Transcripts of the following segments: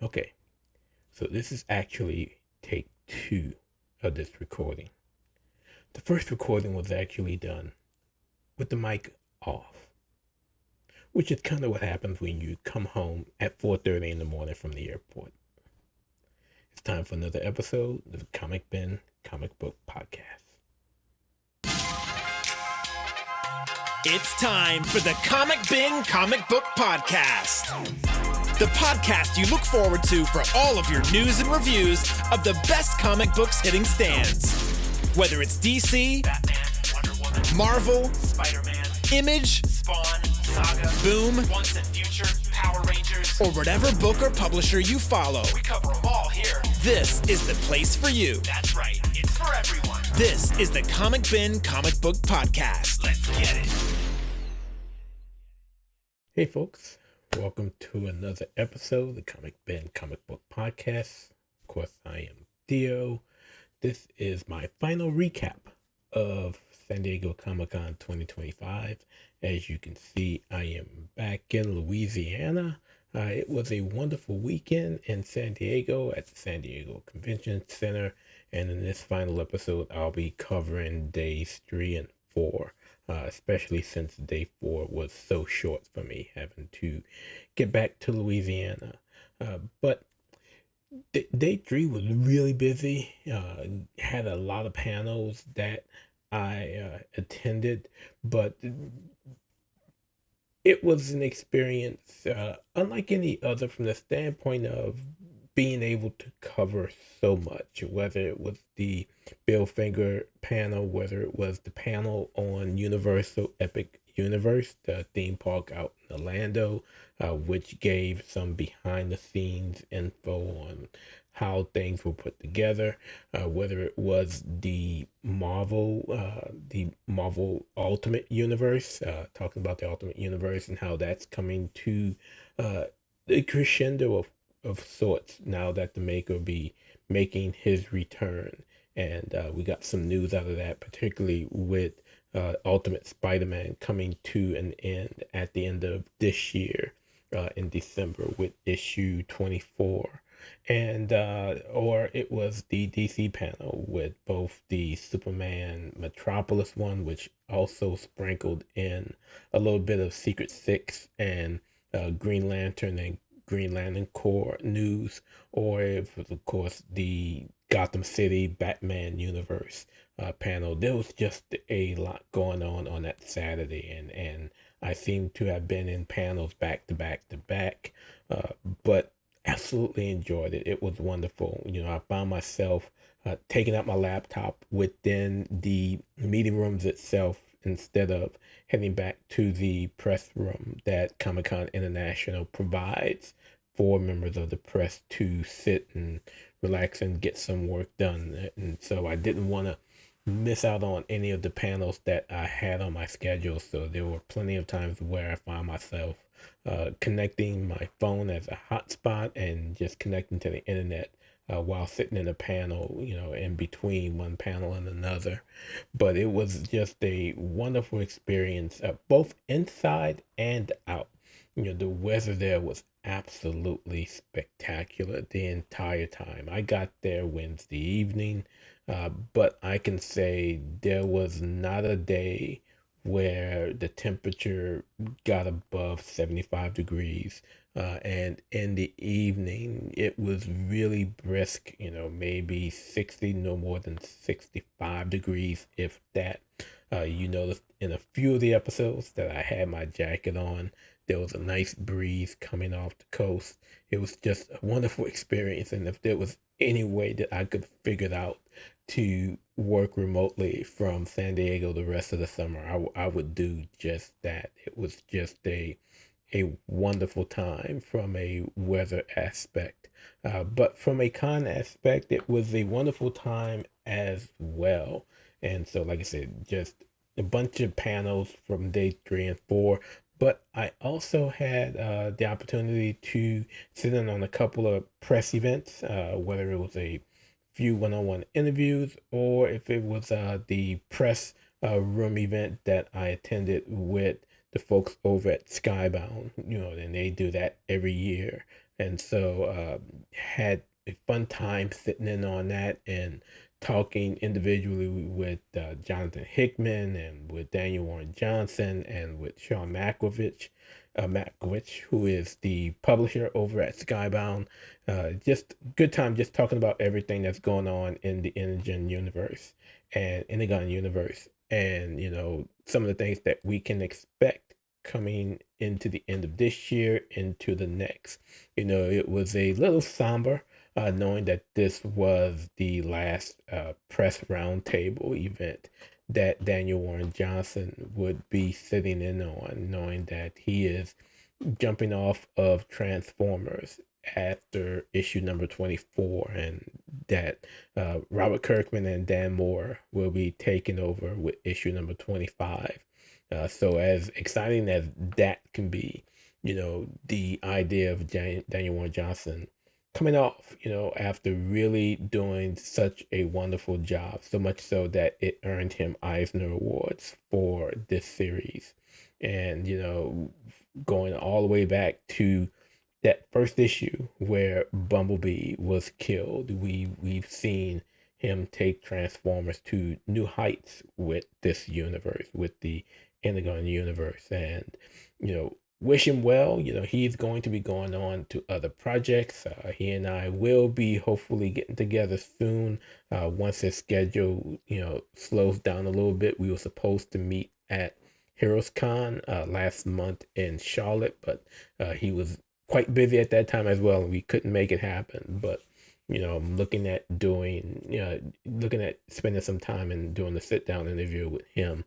Okay, so this is actually take two of this recording. The first recording was actually done with the mic off, which is kind of what happens when you come home at 4:30 in the morning from the airport. It's time for another episode of the Comic Bin Comic Book Podcast. It's time for the Comic Bin Comic Book Podcast. The podcast you look forward to for all of your news and reviews of the best comic books hitting stands. Whether it's DC, Batman, Wonder Woman, Marvel, Spider-Man, Image, Spawn, Saga, Boom, Once and Future, Power Rangers, or whatever book or publisher you follow, we cover them all here. this is the place for you. That's right, it's for everyone. This is the Comic Bin Comic Book Podcast. Let's get it. Hey folks, welcome to another episode of the Comic Bin Comic Book Podcast. Of course, I am Theo. This is my final recap of San Diego Comic-Con 2025. As you can see, I am back in Louisiana. It was a wonderful weekend in San Diego at the San Diego Convention Center. And in this final episode, I'll be covering days 3 and 4. Especially since day 4 was so short for me having to get back to Louisiana. But day 3 was really busy. Had a lot of panels that I attended, but it was an experience unlike any other from the standpoint of being able to cover so much, whether it was the Bill Finger panel, whether it was the panel on Universal Epic Universe, the theme park out in Orlando, which gave some behind the scenes info on how things were put together, whether it was the Marvel Ultimate Universe, talking about the Ultimate Universe and how that's coming to the crescendo of sorts now that the maker will be making his return. And we got some news out of that, particularly with Ultimate Spider-Man coming to an end at the end of this year in December with issue 24. And or it was the DC panel with both the Superman Metropolis one, which also sprinkled in a little bit of Secret Six and Green Lantern and Green Lantern Corps news, or it was, of course, the Gotham City Batman universe panel. There was just a lot going on that Saturday, and I seem to have been in panels back to back to back, but absolutely enjoyed it. It was wonderful. You know, I found myself taking out my laptop within the meeting rooms itself instead of heading back to the press room that Comic-Con International provides for members of the press to sit and relax and get some work done. And so I didn't want to miss out on any of the panels that I had on my schedule. So there were plenty of times where I found myself connecting my phone as a hotspot and just connecting to the internet while sitting in a panel, you know, in between one panel and another. But it was just a wonderful experience, both inside and out. You know, the weather there was absolutely spectacular the entire time. I got there Wednesday evening, but I can say there was not a day where the temperature got above 75 degrees. And in the evening, it was really brisk, you know, maybe 60, no more than 65 degrees, if that. You noticed in a few of the episodes that I had my jacket on. There was a nice breeze coming off the coast. It was just a wonderful experience. And if there was any way that I could figure it out to work remotely from San Diego the rest of the summer, I would do just that. It was just a wonderful time from a weather aspect. But from a con aspect, it was a wonderful time as well. And so, like I said, just a bunch of panels from day 3 and 4. But I also had the opportunity to sit in on a couple of press events, whether it was a few one-on-one interviews or if it was the press room event that I attended with the folks over at Skybound, you know, and they do that every year. And so had a fun time sitting in on that and talking individually with Jonathan Hickman and with Daniel Warren Johnson and with Sean Mackiewicz, who is the publisher over at Skybound. Just good time just talking about everything that's going on in the Energon universe and Energon universe, and some of the things that we can expect coming into the end of this year into the next. It was a little somber, knowing that this was the last press roundtable event that Daniel Warren Johnson would be sitting in on, knowing that he is jumping off of Transformers after issue number 24, and that Robert Kirkman and Dan Moore will be taking over with issue number 25. So as exciting as that can be, the idea of Daniel Warren Johnson coming off, after really doing such a wonderful job, so much so that it earned him Eisner Awards for this series. And, going all the way back to that first issue where Bumblebee was killed, we've seen him take Transformers to new heights with this universe, with the Energon universe. And, wish him well. He's going to be going on to other projects. He and I will be hopefully getting together soon. Once his schedule, slows down a little bit. We were supposed to meet at Heroes Con last month in Charlotte, but he was quite busy at that time as well, and we couldn't make it happen. But I'm looking at spending some time and doing a sit down interview with him.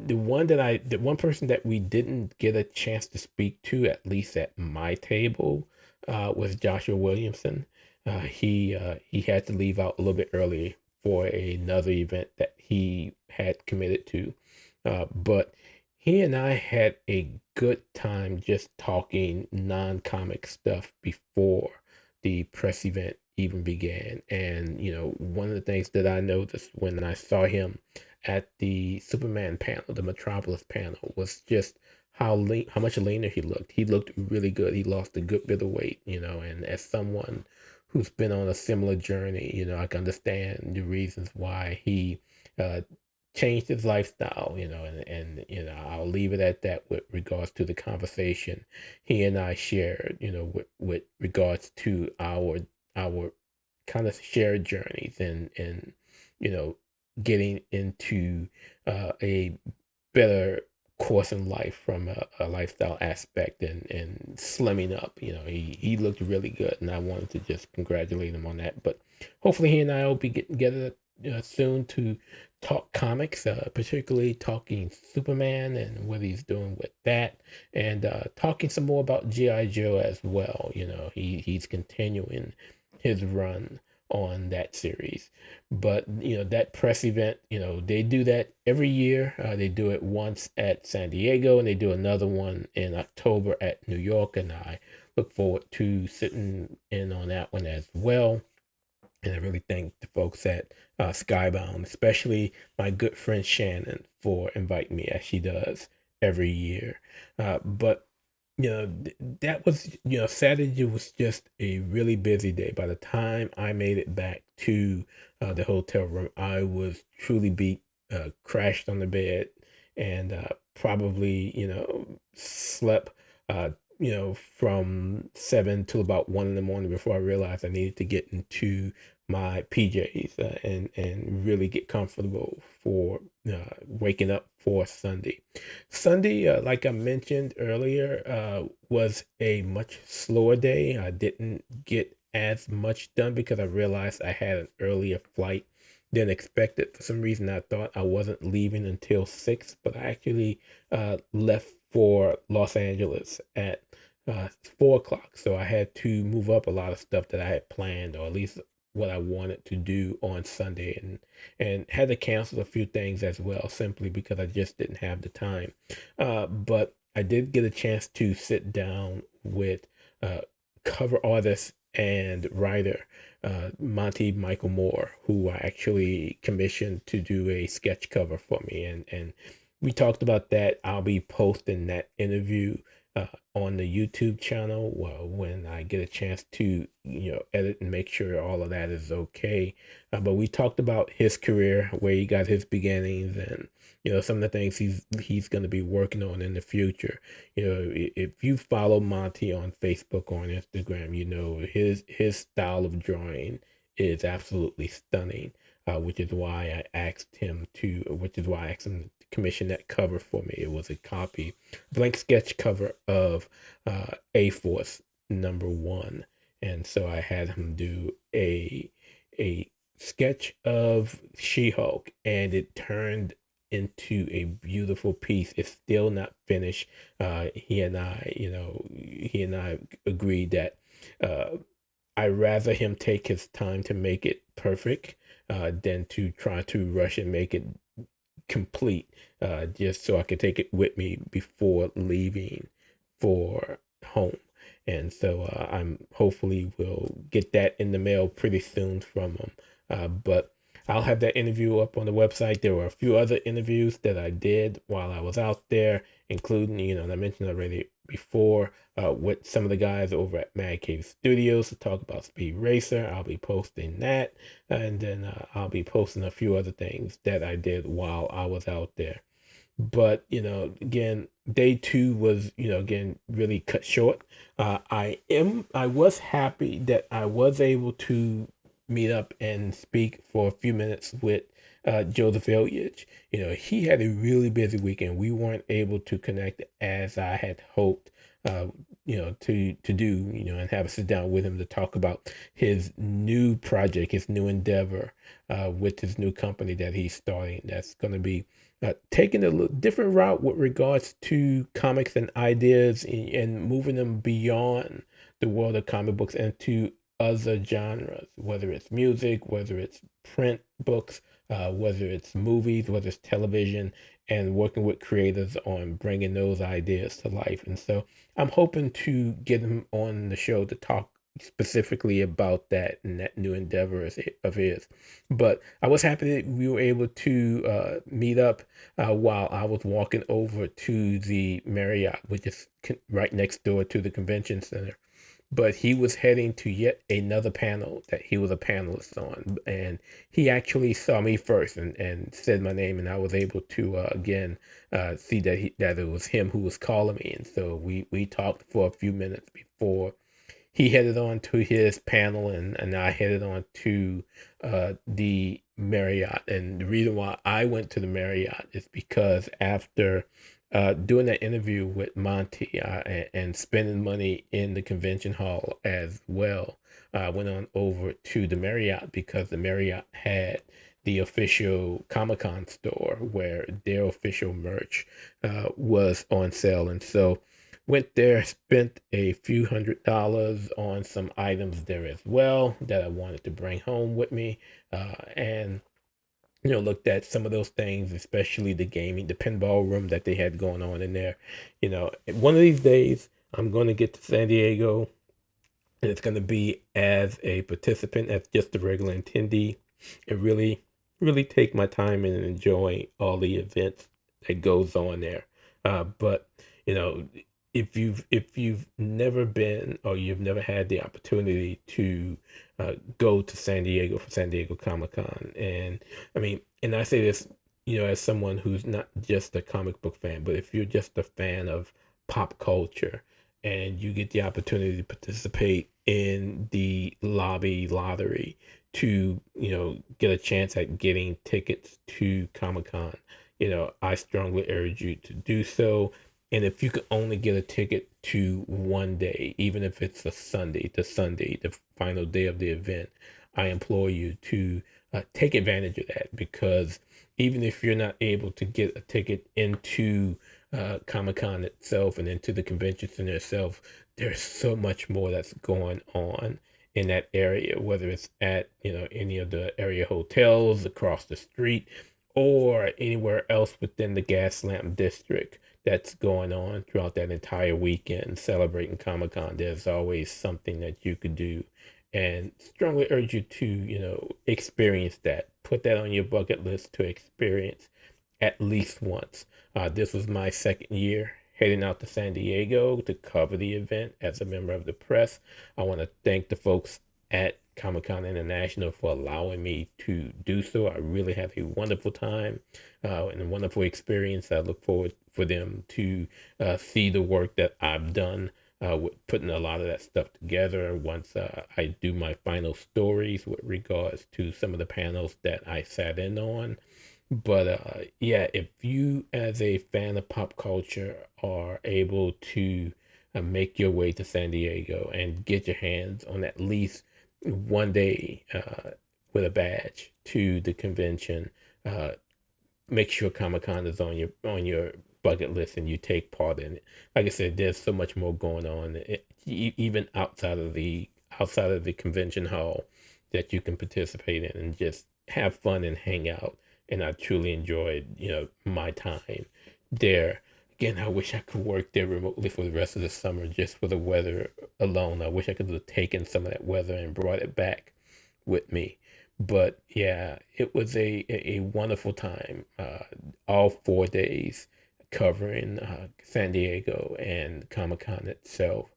The one person that we didn't get a chance to speak to, at least at my table, was Joshua Williamson. He had to leave out a little bit early for another event that he had committed to. But he and I had a good time just talking non-comic stuff before the press event even began. And, one of the things that I noticed when I saw him at the Superman panel, the Metropolis panel, was just how much leaner he looked. He looked really good. He lost a good bit of weight, and as someone who's been on a similar journey, I can understand the reasons why he changed his lifestyle, and I'll leave it at that with regards to the conversation he and I shared, with regards to our kind of shared journeys and getting into a better course in life from a lifestyle aspect and slimming up. He looked really good, and I wanted to just congratulate him on that. But hopefully he and I will be getting together soon to talk comics, particularly talking Superman and what he's doing with that, and talking some more about G.I. Joe as well. He's continuing his run on that series. But that press event, they do that every year. They do it once at San Diego, and they do another one in October at New York, and I look forward to sitting in on that one as well. And I really thank the folks at Skybound, especially my good friend Shannon, for inviting me, as she does every year. But that was, Saturday was just a really busy day. By the time I made it back to the hotel room, I was truly beat, crashed on the bed, and probably, slept, from 7 till about 1 in the morning before I realized I needed to get into my PJs and really get comfortable for waking up for Sunday. Sunday, like I mentioned earlier, was a much slower day. I didn't get as much done because I realized I had an earlier flight than expected. For some reason, I thought I wasn't leaving until 6, but I actually left for Los Angeles at 4 o'clock. So I had to move up a lot of stuff that I had planned, or at least what I wanted to do on Sunday, and had to cancel a few things as well, simply because I just didn't have the time. But I did get a chance to sit down with cover artist and writer Monty Michael Moore, who I actually commissioned to do a sketch cover for me, and we talked about that. I'll be posting that interview on the YouTube channel. Well, when I get a chance to, edit and make sure all of that is okay. But we talked about his career, where he got his beginnings, and some of the things he's going to be working on in the future. If you follow Monty on Facebook or on Instagram, his style of drawing is absolutely stunning. Which is why I asked him to commission that cover for me. It was a blank sketch cover of A-Force #1. And so I had him do a sketch of She-Hulk, and it turned into a beautiful piece. It's still not finished. He and I agreed that I'd rather him take his time to make it perfect than to try to rush and make it complete, just so I could take it with me before leaving for home. And so I'm hopefully will get that in the mail pretty soon from him. But I'll have that interview up on the website. There were a few other interviews that I did while I was out there, including, and I mentioned already before, with some of the guys over at Mad Cave Studios to talk about Speed Racer. I'll be posting that, and then I'll be posting a few other things that I did while I was out there. But, again, day 2 was, again, really cut short. I was happy that I was able to meet up and speak for a few minutes with Joseph Ilyich. He had a really busy weekend. We weren't able to connect as I had hoped, to do, and have a sit down with him to talk about his new project, his new endeavor, with his new company that he's starting. That's going to be taking a little different route with regards to comics and ideas, and moving them beyond the world of comic books and to other genres, whether it's music, whether it's print books, whether it's movies, whether it's television, and working with creators on bringing those ideas to life. And so I'm hoping to get him on the show to talk specifically about that and that new endeavor of his. But I was happy that we were able to meet up while I was walking over to the Marriott, which is right next door to the convention center. But he was heading to yet another panel that he was a panelist on. And he actually saw me first and said my name, and I was able to, again, see that it was him who was calling me. And so we talked for a few minutes before he headed on to his panel, and I headed on to the Marriott. And the reason why I went to the Marriott is because after doing that interview with Monty and spending money in the convention hall as well, I went on over to the Marriott because the Marriott had the official Comic-Con store where their official merch was on sale. And so went there, spent a few $100s on some items there as well that I wanted to bring home with me, and looked at some of those things, especially the pinball room that they had going on in there. One of these days, I'm going to get to San Diego, and it's going to be as a participant, as just a regular attendee, and really, really take my time and enjoy all the events that goes on there. But, if you've never been, or you've never had the opportunity to go to San Diego for San Diego Comic-Con, and I say this, as someone who's not just a comic book fan, but if you're just a fan of pop culture and you get the opportunity to participate in the lobby lottery to, get a chance at getting tickets to Comic-Con, I strongly urge you to do so. And if you could only get a ticket to one day, even if it's the Sunday, the final day of the event, I implore you to take advantage of that, because even if you're not able to get a ticket into Comic-Con itself and into the convention center itself, there's so much more that's going on in that area, whether it's at, any of the area hotels across the street or anywhere else within the Gaslamp district that's going on throughout that entire weekend celebrating Comic-Con. There's always something that you could do, and strongly urge you to, experience that. Put that on your bucket list to experience at least once. This was my second year heading out to San Diego to cover the event as a member of the press. I want to thank the folks at Comic-Con International for allowing me to do so. I really had a wonderful time and a wonderful experience. I look forward for them to see the work that I've done with putting a lot of that stuff together once I do my final stories with regards to some of the panels that I sat in on. But yeah, if you as a fan of pop culture are able to make your way to San Diego and get your hands on at least one day with a badge to the convention, make sure Comic-Con is on your bucket list and you take part in it. Like I said, there's so much more going on, even outside of the convention hall, that you can participate in and just have fun and hang out. And I truly enjoyed, my time there. Again, I wish I could work there remotely for the rest of the summer just for the weather alone. I wish I could have taken some of that weather and brought it back with me. But yeah, it was a wonderful time. All 4 days covering San Diego and Comic-Con itself.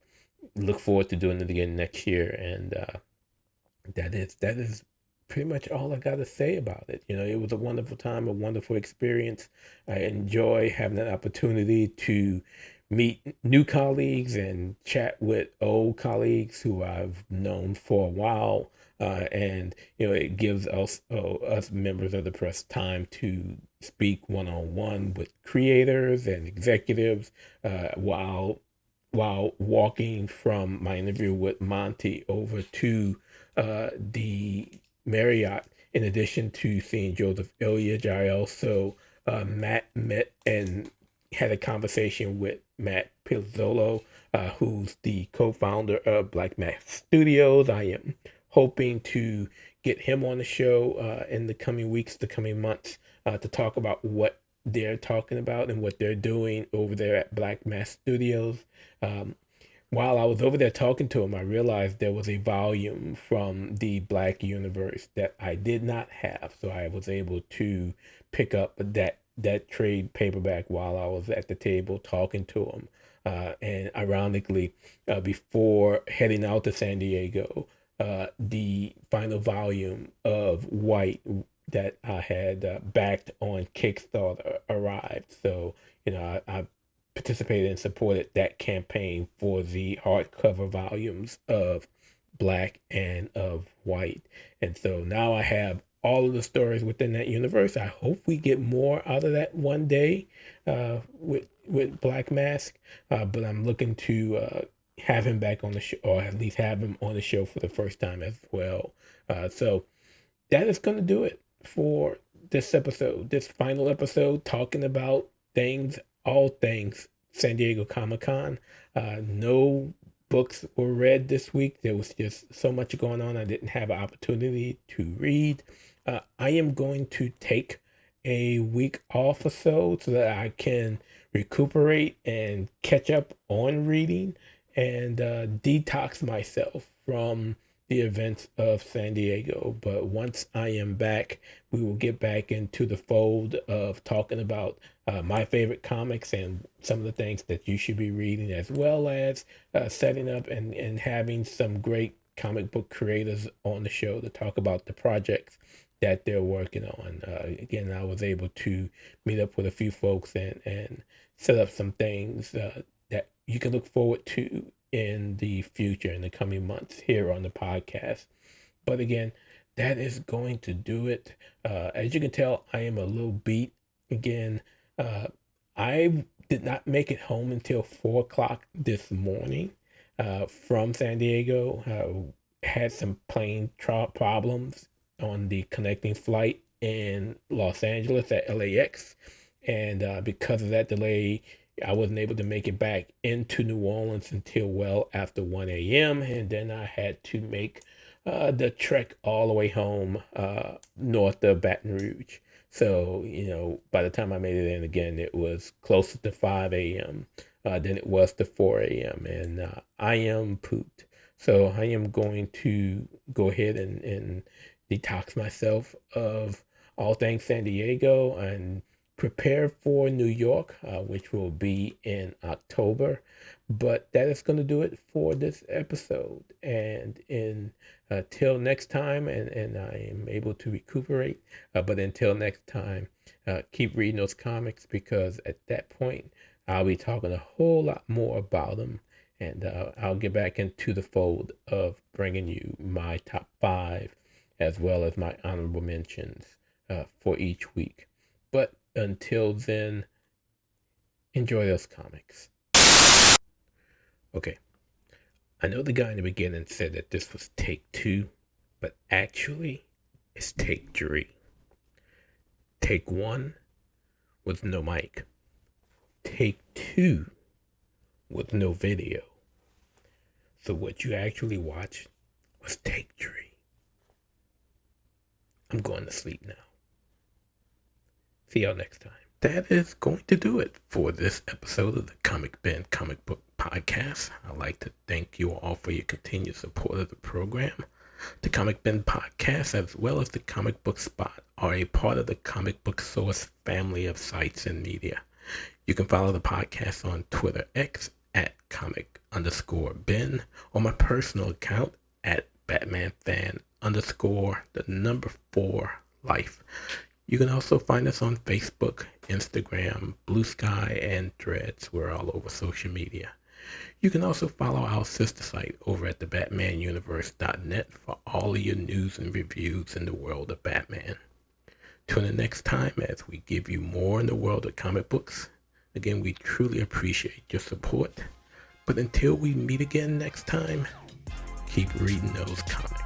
Look forward to doing it again next year. And that is pretty much all I got to say about it. It was a wonderful time, a wonderful experience. I enjoy having that opportunity to meet new colleagues and chat with old colleagues who I've known for a while. And it gives us members of the press time to speak one-on-one with creators and executives while walking from my interview with Monty over to the Marriott. In addition to seeing Joseph Ilyich, I also met and had a conversation with Matt Pizzolo, who's the co-founder of Black Mask Studios. I am hoping to get him on the show in the coming weeks, the coming months, to talk about what they're talking about and what they're doing over there at Black Mask Studios. While I was over there talking to him, I realized there was a volume from the Black Universe that I did not have. So I was able to pick up that trade paperback while I was at the table talking to him. And ironically, before heading out to San Diego, the final volume of White that I had backed on Kickstarter arrived. So, I participated and supported that campaign for the hardcover volumes of Black and of White. And so now I have all of the stories within that universe. I hope we get more out of that one day with Black Mask. But I'm looking to have him back on the show, or at least have him on the show for the first time as well. So that is going to do it for this episode, this final episode, talking about all things San Diego Comic-Con. No books were read this week. There was just so much going on. I didn't have an opportunity to read. I am going to take a week off or so that I can recuperate and catch up on reading and detox myself from the events of San Diego. But once I am back, we will get back into the fold of talking about my favorite comics and some of the things that you should be reading, as well as setting up and having some great comic book creators on the show to talk about the projects that they're working on. Again, I was able to meet up with a few folks and set up some things that you can look forward to in the future, in the coming months here on the podcast. But again, that is going to do it. As you can tell, I am a little beat. Again, I did not make it home until 4 o'clock this morning from San Diego. Had some plane problems on the connecting flight in Los Angeles at LAX. And because of that delay, I wasn't able to make it back into New Orleans until well after 1 a.m. And then I had to make the trek all the way home north of Baton Rouge. So, by the time I made it in again, it was closer to 5 a.m. Than it was to 4 a.m. And I am pooped. So I am going to go ahead and detox myself of all things San Diego and prepare for New York, which will be in October. But that is going to do it for this episode. And until next time, and I am able to recuperate. But until next time, keep reading those comics, because at that point, I'll be talking a whole lot more about them. And I'll get back into the fold of bringing you my top 5 as well as my honorable mentions for each week. But until then, enjoy those comics. Okay, I know the guy in the beginning said that this was take 2, but actually it's take 3. Take 1 with no mic. Take 2 with no video. So what you actually watched was take 3. I'm going to sleep now. See y'all next time. That is going to do it for this episode of the Comic Bin Comic Book Podcast. I'd like to thank you all for your continued support of the program. The Comic Bin Podcast, as well as the Comic Book Spot, are a part of the Comic Book Source family of sites and media. You can follow the podcast on Twitter X at comic_bin, or my personal account at BatmanFan_4Life. You can also find us on Facebook, Instagram, Blue Sky, and Threads. We're all over social media. You can also follow our sister site over at thebatmanuniverse.net for all of your news and reviews in the world of Batman. Tune in next time as we give you more in the world of comic books. Again, we truly appreciate your support. But until we meet again next time, keep reading those comics.